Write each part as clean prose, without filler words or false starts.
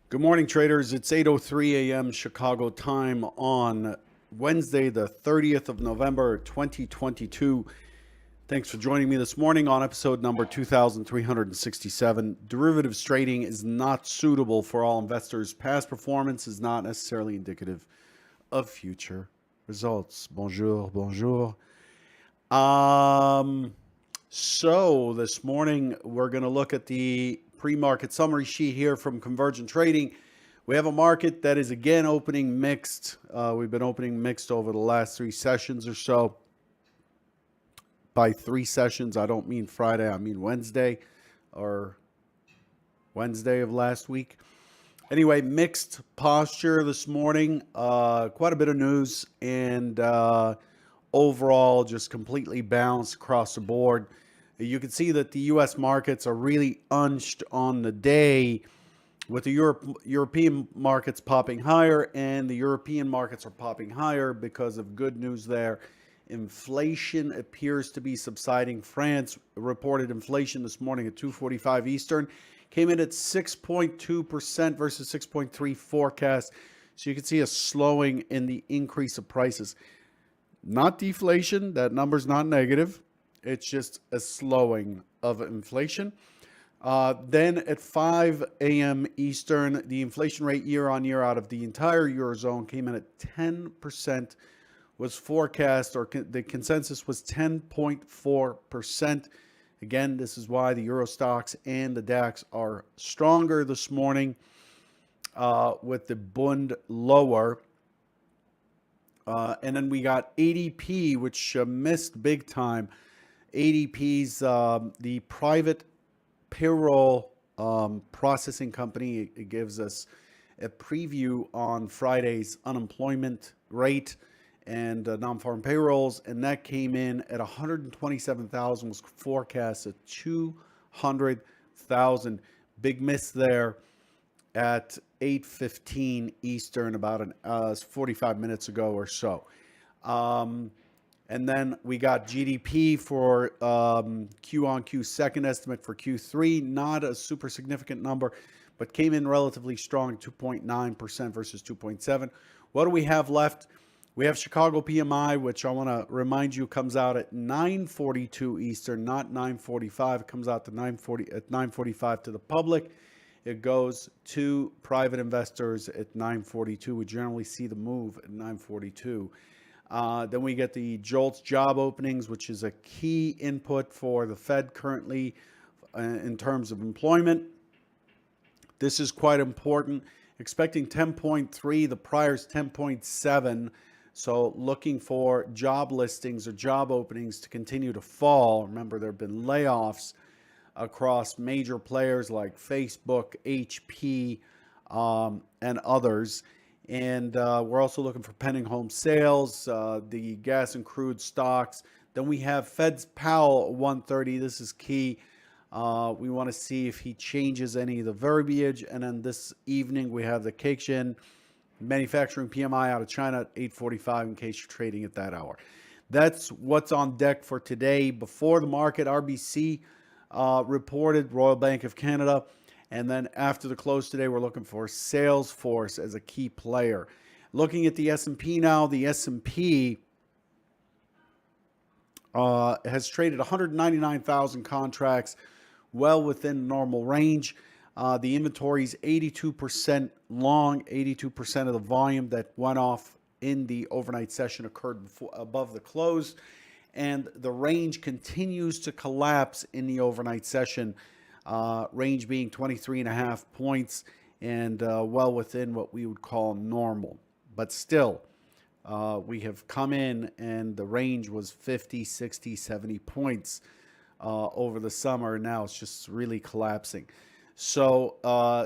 Good morning, traders. It's 8:03 a.m. Chicago time on Wednesday, the 30th of November, 2022. Thanks for joining me this morning on episode number 2367. Derivatives trading is not suitable for all investors. Past performance is not necessarily indicative of future results. Bonjour, bonjour. So this morning we're going to look at the pre-market summary sheet here from Convergent Trading. We have a market that is again opening mixed. We've been opening mixed over the last three sessions or so. By three sessions, I don't mean Friday, I mean Wednesday or Wednesday of last week. Anyway, mixed posture this morning. Quite a bit of news and overall just completely balanced across the board. You can see that the U.S. markets are really unched on the day, with the European markets popping higher, and the European markets are popping higher because of good news there. Inflation appears to be subsiding. France reported inflation this morning at 2:45 Eastern, came in at 6.2% versus 6.3 forecast. So you can see a slowing in the increase of prices. Not deflation, that number's not negative. It's just a slowing of inflation. Then at 5 a.m. Eastern, the inflation rate year on year out of the entire Eurozone came in at 10%, was forecast, or the consensus was 10.4%. Again, this is why the Euro stocks and the DAX are stronger this morning, with the Bund lower. And then we got ADP, which missed big time. ADP's the private payroll processing company. It gives us a preview on Friday's unemployment rate and non-farm payrolls, and that came in at 127,000, was forecast at 200,000. Big miss there at 8:15 Eastern, about 45 minutes ago or so. And then we got GDP for Q on Q, second estimate for Q3. Not a super significant number, but came in relatively strong, 2.9% versus 2.7. What do we have left? We have Chicago PMI, which I want to remind you comes out at 9:42 Eastern, not 9:45. It comes out to 9:45 to the public. It goes to private investors at 9:42. We generally see the move at 9:42. Then we get the JOLTS job openings, which is a key input for the Fed currently in terms of employment. This is quite important. Expecting 10.3, the prior's 10.7. So looking for job listings or job openings to continue to fall. Remember, there have been layoffs across major players like Facebook, HP, and others. And we're also looking for pending home sales, the gas and crude stocks. Then we have Fed's Powell 1:30. This is key. We want to see if he changes any of the verbiage. And then this evening we have the Caixin manufacturing PMI out of China at 8:45 in case you're trading at that hour. That's what's on deck for today. Before the market, RBC reported, Royal Bank of Canada. And then after the close today, we're looking for Salesforce as a key player. Looking at the S&P now, the S&P has traded 199,000 contracts, well within normal range. The inventory is 82% long, 82% of the volume that went off in the overnight session occurred above the close. And the range continues to collapse in the overnight session. Range being 23.5 points and well within what we would call normal. But still, we have come in and the range was 50, 60, 70 points over the summer. Now it's just really collapsing. So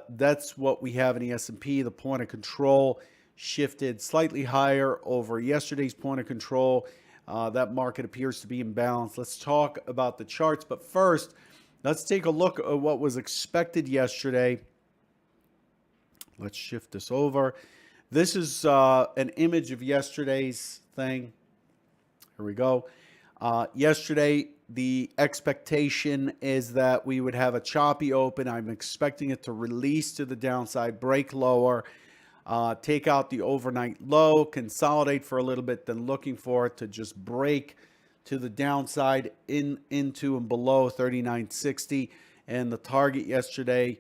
that's what we have in the S&P. The point of control shifted slightly higher over yesterday's point of control. That market appears to be in balance. Let's talk about the charts. But first, let's take a look at what was expected yesterday. Let's shift this over. This is an image of yesterday's thing. Here we go. Yesterday, the expectation is that we would have a choppy open. I'm expecting it to release to the downside, break lower, take out the overnight low, consolidate for a little bit, then looking for it to just break to the downside into and below 39.60. And the target yesterday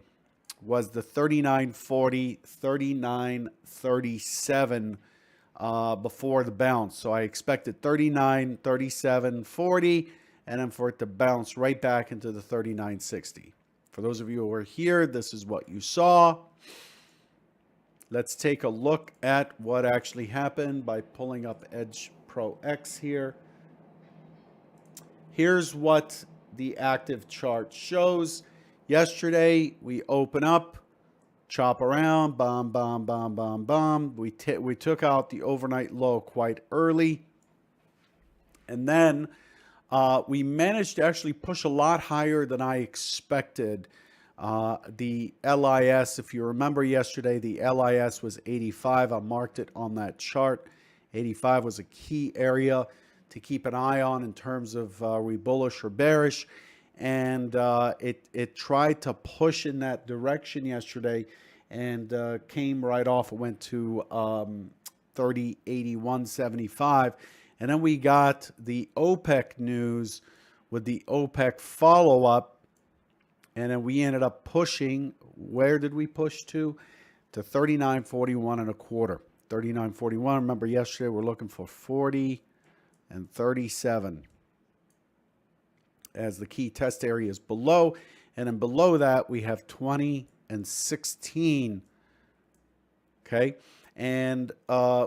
was the 39.40, 39.37 before the bounce. So I expected 39, 37, 40, and then for it to bounce right back into the 39.60. For those of you who are here, this is what you saw. Let's take a look at what actually happened by pulling up Edge Pro X here. Here's what the active chart shows. Yesterday, we open up, chop around, bomb, bomb, bomb, bomb, bomb. We took out the overnight low quite early. And then we managed to actually push a lot higher than I expected. The LIS, if you remember yesterday, the LIS was 85. I marked it on that chart. 85 was a key area to keep an eye on in terms of are we bullish or bearish. And it tried to push in that direction yesterday and came right off. It went to 30.8175. And then we got the OPEC news with the OPEC follow-up. And then we ended up pushing. Where did we push to? To 39.41 and a quarter. 39.41. Remember yesterday we're looking for 40 and 37 as the key test areas below. And then below that, we have 20 and 16. Okay. And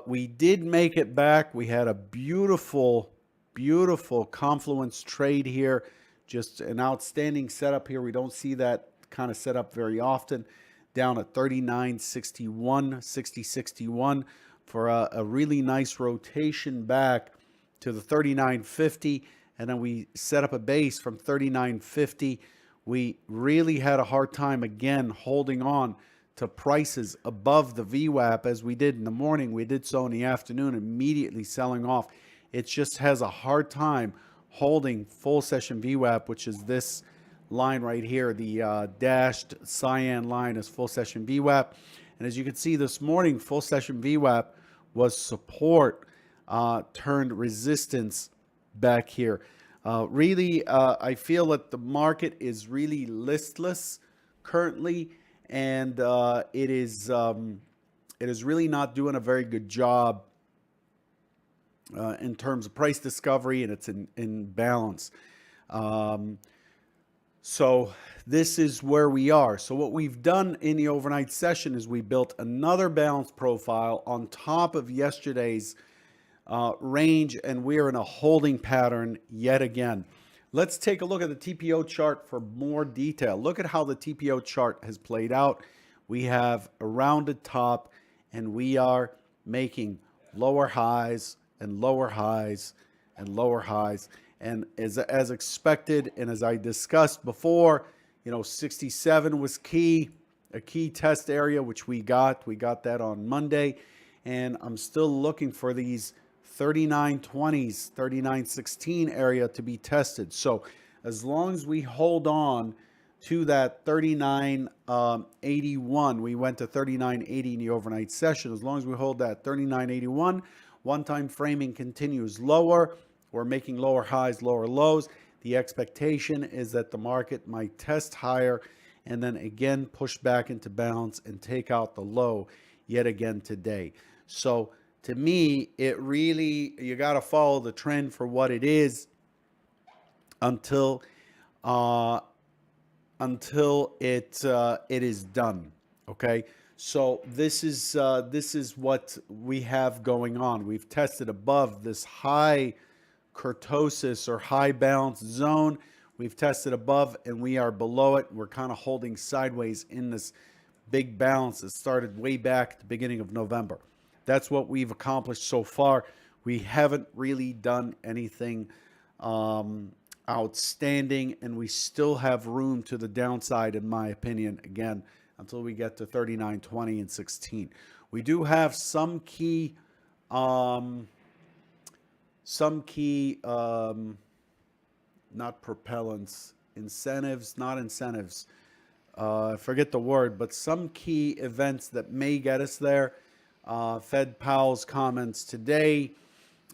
we did make it back. We had a beautiful, beautiful confluence trade here. Just an outstanding setup here. We don't see that kind of setup very often. Down at 39.61, 60.61 for a really nice rotation back to the 39.50. And then we set up a base from 39.50. We really had a hard time again holding on to prices above the VWAP as we did in the morning. We did so in the afternoon, immediately selling off. It just has a hard time holding full session VWAP, which is this line right here. The dashed cyan line is full session VWAP. And as you can see this morning, full session VWAP was support turned resistance back here. Really, I feel that the market is really listless currently, and it is really not doing a very good job in terms of price discovery, and it's in balance. So this is where we are. So what we've done in the overnight session is we built another balance profile on top of yesterday's range, and we're in a holding pattern yet again. Let's take a look at the TPO chart for more detail. Look at how the TPO chart has played out. We have a rounded top, and we are making lower highs and lower highs and lower highs. And as expected, and as I discussed before, 67 was key, a key test area, which we got. We got that on Monday, and I'm still looking for these 39.20s, 39.16 area to be tested. So as long as we hold on to that 39.81, we went to 39.80 in the overnight session. As long as we hold that 39.81, one-time framing continues lower. We're making lower highs, lower lows. The expectation is that the market might test higher and then again push back into balance and take out the low yet again today. So to me, it really, you got to follow the trend for what it is until it is done. Okay, so this is what we have going on. We've tested above this high kurtosis or high balance zone. We've tested above and we are below it. We're kind of holding sideways in this big bounce that started way back at the beginning of November. That's what we've accomplished so far. We haven't really done anything outstanding, and we still have room to the downside, in my opinion, again, until we get to 39.20 and 16. We do have some key not propellants, incentives, not incentives. I forget the word, but some key events that may get us there. Fed Powell's comments today,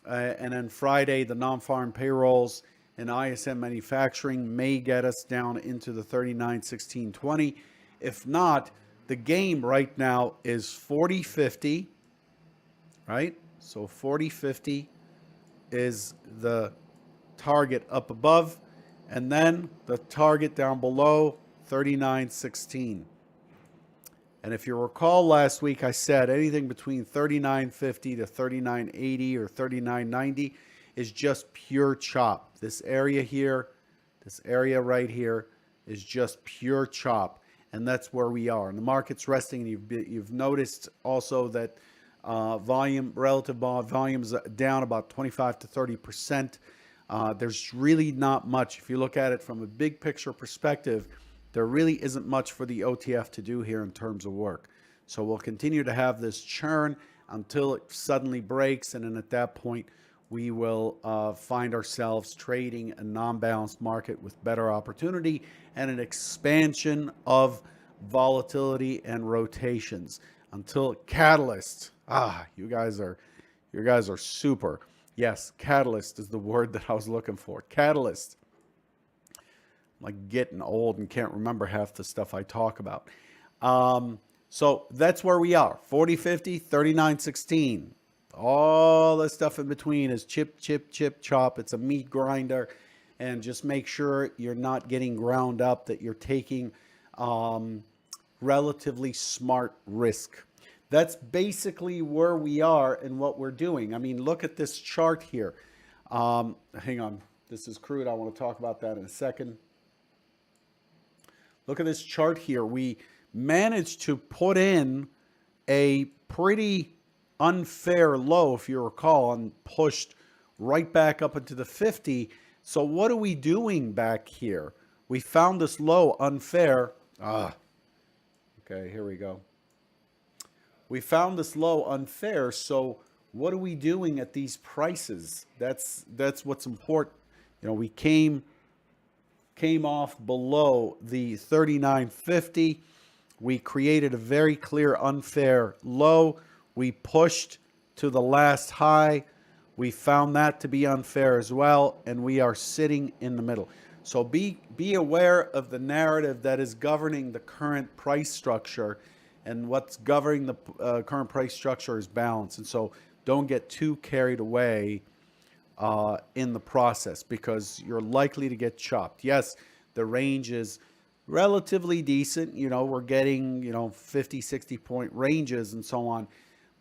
and then Friday, the non-farm payrolls and ISM manufacturing may get us down into the 39.1620. If not, the game right now is 40.50, right? So 40.50 is the target up above, and then the target down below, 39.16. And if you recall last week, I said anything between 39.50 to 39.80 or 39.90 is just pure chop. This area here, this area right here is just pure chop. And that's where we are. And the market's resting. And you've noticed also that relative volume is down about 25 to 30%. There's really not much. If you look at it from a big picture perspective, there really isn't much for the OTF to do here in terms of work. So we'll continue to have this churn until it suddenly breaks. And then at that point, we will find ourselves trading a non-balanced market with better opportunity and an expansion of volatility and rotations until catalyst. You guys are super. Yes, catalyst is the word that I was looking for. Catalyst. I'm like getting old and can't remember half the stuff I talk about. So that's where we are. 40.50, 39.16. All the stuff in between is chip, chip, chip, chop. It's a meat grinder. And just make sure you're not getting ground up, that you're taking relatively smart risk. That's basically where we are and what we're doing. I mean, look at this chart here. Hang on. This is crude. I want to talk about that in a second. Look at this chart here. We managed to put in a pretty unfair low, if you recall, and pushed right back up into the 50. So what are we doing back here? We found this low unfair. Okay, here we go. We found this low unfair. So what are we doing at these prices? That's what's important. You know, we came off below the 39.50. We created a very clear unfair low. We pushed to the last high. We found that to be unfair as well, and we are sitting in the middle. So be aware of the narrative that is governing the current price structure, and what's governing the current price structure is balance. And so don't get too carried away in the process, because you're likely to get chopped. Yes, the range is relatively decent. You know, we're getting, 50, 60 point ranges and so on,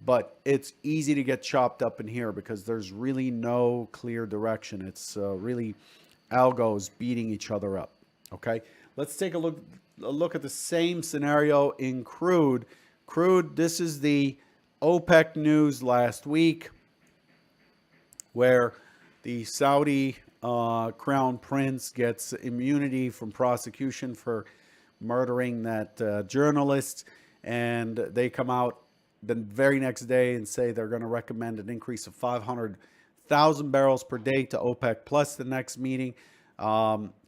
but it's easy to get chopped up in here because there's really no clear direction. It's really algos beating each other up. Okay, let's take a look at the same scenario in crude. Crude, this is the OPEC news last week, where the Saudi crown prince gets immunity from prosecution for murdering that journalist, and they come out the very next day and say they're going to recommend an increase of 500,000 barrels per day to OPEC plus the next meeting.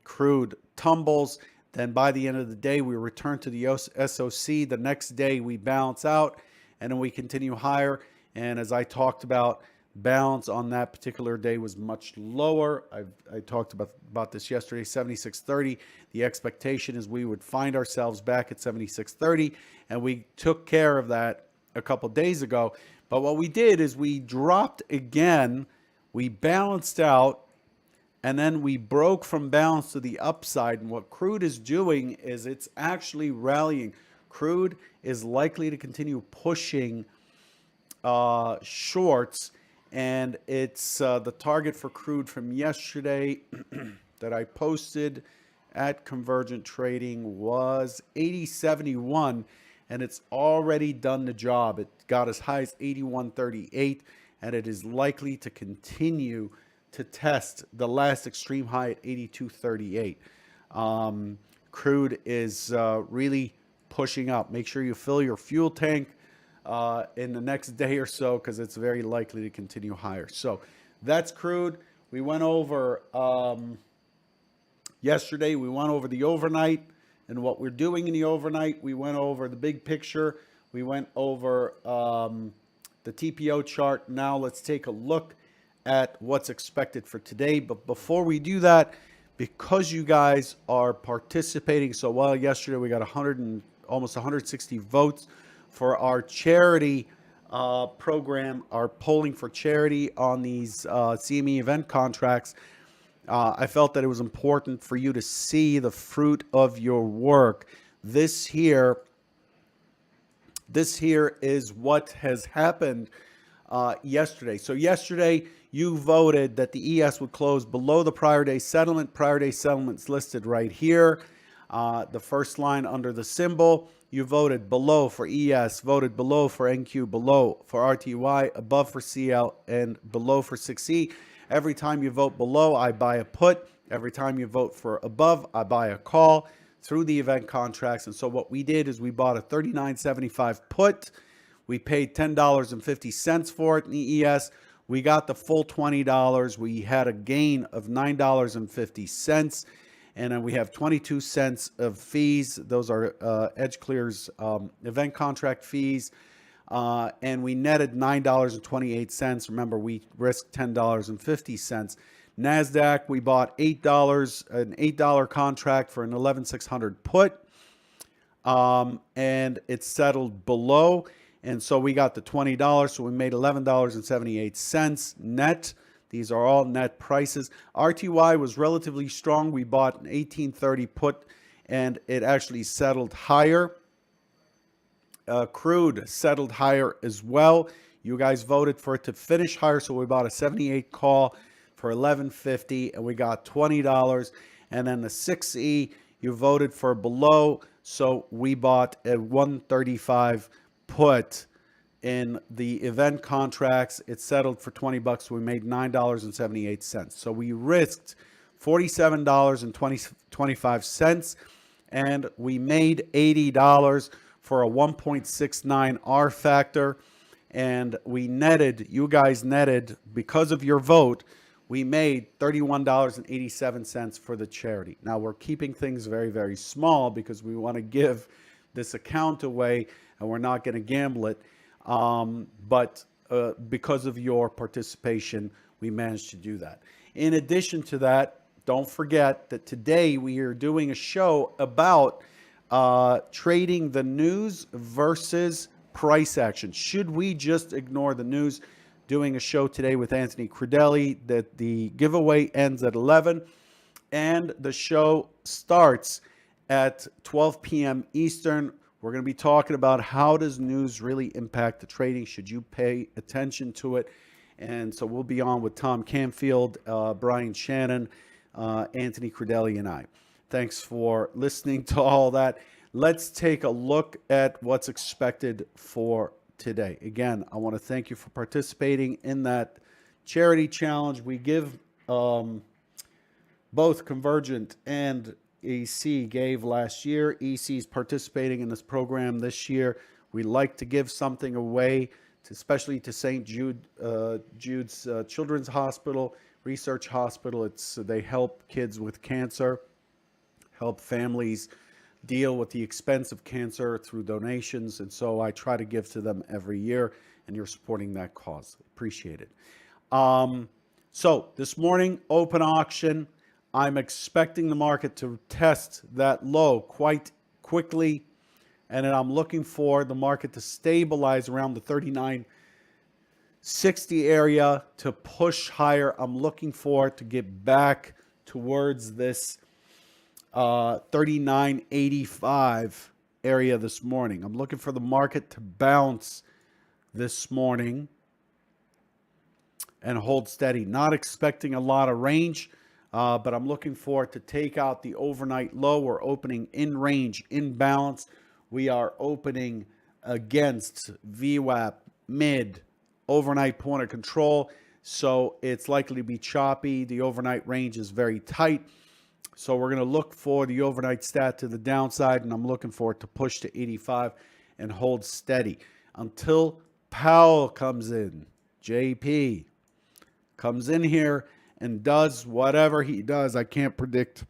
Crude tumbles. Then by the end of the day, we return to the SOC. The next day, we balance out, and then we continue higher. And as I talked about, balance on that particular day was much lower. I talked about this yesterday, 76.30. The expectation is we would find ourselves back at 76.30, and we took care of that a couple days ago. But what we did is we dropped again, we balanced out, and then we broke from balance to the upside. And what crude is doing is it's actually rallying. Crude is likely to continue pushing shorts, and it's the target for crude from yesterday that I posted at Convergent Trading was 80.71, and it's already done the job. It got as high as 81.38, and it is likely to continue to test the last extreme high at 82.38. Crude is really pushing up. Make sure you fill your fuel tank in the next day or so, because it's very likely to continue higher. So that's crude. We went over Yesterday, we went over the overnight and what we're doing in the overnight. We went over the big picture. We went over the TPO chart. Now let's take a look at what's expected for today. But before we do that, because you guys are participating so well, yesterday we got almost 160 votes for our charity program, our polling for charity on these CME event contracts. I felt that it was important for you to see the fruit of your work. This here is what has happened yesterday. So yesterday you voted that the ES would close below the prior day settlement. Prior day settlement's listed right here. The first line under the symbol. You voted below for ES, voted below for NQ, below for RTY, above for CL, and below for 6E. Every time you vote below, I buy a put. Every time you vote for above, I buy a call through the event contracts. And so what we did is we bought a $39.75 put. We paid $10.50 for it in the ES. We got the full $20. We had a gain of $9.50. And then we have 22 cents of fees. Those are EdgeClear's event contract fees. And we netted $9.28. Remember, we risked $10.50. NASDAQ, we bought an $8 contract for an 11,600 put. And it settled below. And so we got the $20. So we made $11.78 net. These are all net prices. RTY was relatively strong. We bought an 1830 put, and it actually settled higher. Crude settled higher as well. You guys voted for it to finish higher, so we bought a 78 call for $11.50, and we got $20. And then the 6E, you voted for below, so we bought a 135 put. In the event contracts, it settled for $20. So we made $9.78. So we risked $47.25, and we made $80 for a 1.69 R factor. And we netted, you guys netted, because of your vote, we made $31.87 for the charity. Now we're keeping things very, very small because we want to give this account away and we're not going to gamble it. But because of your participation, we managed to do that. In addition to that, don't forget that today we are doing a show about trading the news versus price action. Should we just ignore the news? Doing a show today with Anthony Crudelli. That the giveaway ends at 11 and the show starts at 12 p.m. Eastern. We're going to be talking about how does news really impact the trading? Should you pay attention to it? And so we'll be on with Tom Canfield, Brian Shannon, Anthony Crudelli, and I. Thanks for listening to all that. Let's take a look at what's expected for today. Again, I want to thank you for participating in that charity challenge. We give both Convergent and EC gave last year. EC is participating in this program this year. We like to give something away, especially to St. Jude's Children's Hospital, Research Hospital. They help kids with cancer, help families deal with the expense of cancer through donations. And so I try to give to them every year, and you're supporting that cause. Appreciate it. So this morning, open auction. I'm expecting the market to test that low quite quickly, and then I'm looking for the market to stabilize around the 39.60 area to push higher. I'm looking for it to get back towards this 39.85 area this morning. I'm looking for the market to bounce this morning and hold steady. Not expecting a lot of range. But I'm looking for it to take out the overnight low. We're opening in range, in balance. We are opening against VWAP, mid, overnight point of control. So it's likely to be choppy. The overnight range is very tight. So we're going to look for the overnight stat to the downside, and I'm looking for it to push to 85 and hold steady until Powell comes in. JP comes in here and does whatever he does. I can't predict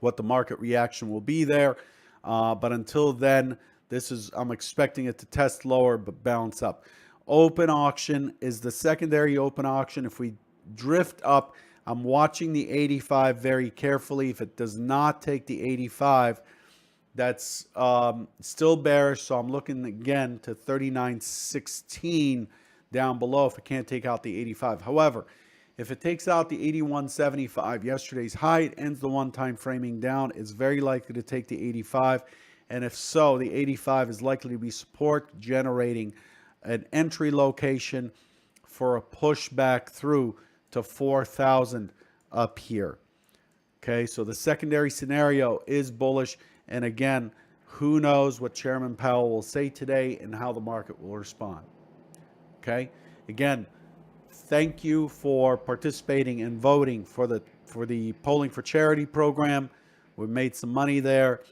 what the market reaction will be there. But until then, I'm expecting it to test lower but bounce up. Open auction is the secondary open auction. If we drift up, I'm watching the 85 very carefully. If it does not take the 85, that's still bearish. So I'm looking again to 39.16 down below if it can't take out the 85. However, if it takes out the 81.75, yesterday's high, it ends the one-time framing down, it's very likely to take the 85. And if so, the 85 is likely to be support, generating an entry location for a pushback through to 4,000 up here. Okay, so the secondary scenario is bullish. And again, who knows what Chairman Powell will say today and how the market will respond. Okay, again, thank you for participating and voting for the Polling for Charity program. We made some money there.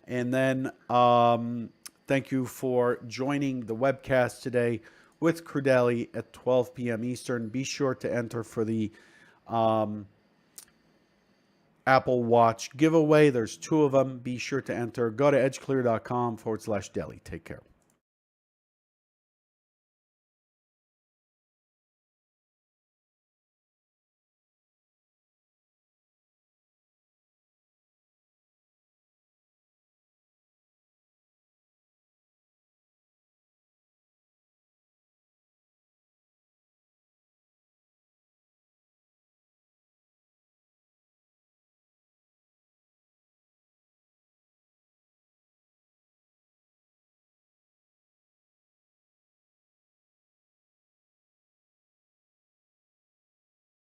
And then thank you for joining the webcast today with Crude at 12 p.m. Eastern. Be sure to enter for the Apple Watch giveaway. There's 2 of them. Be sure to enter. Go to edgeclear.com/daily. Take care.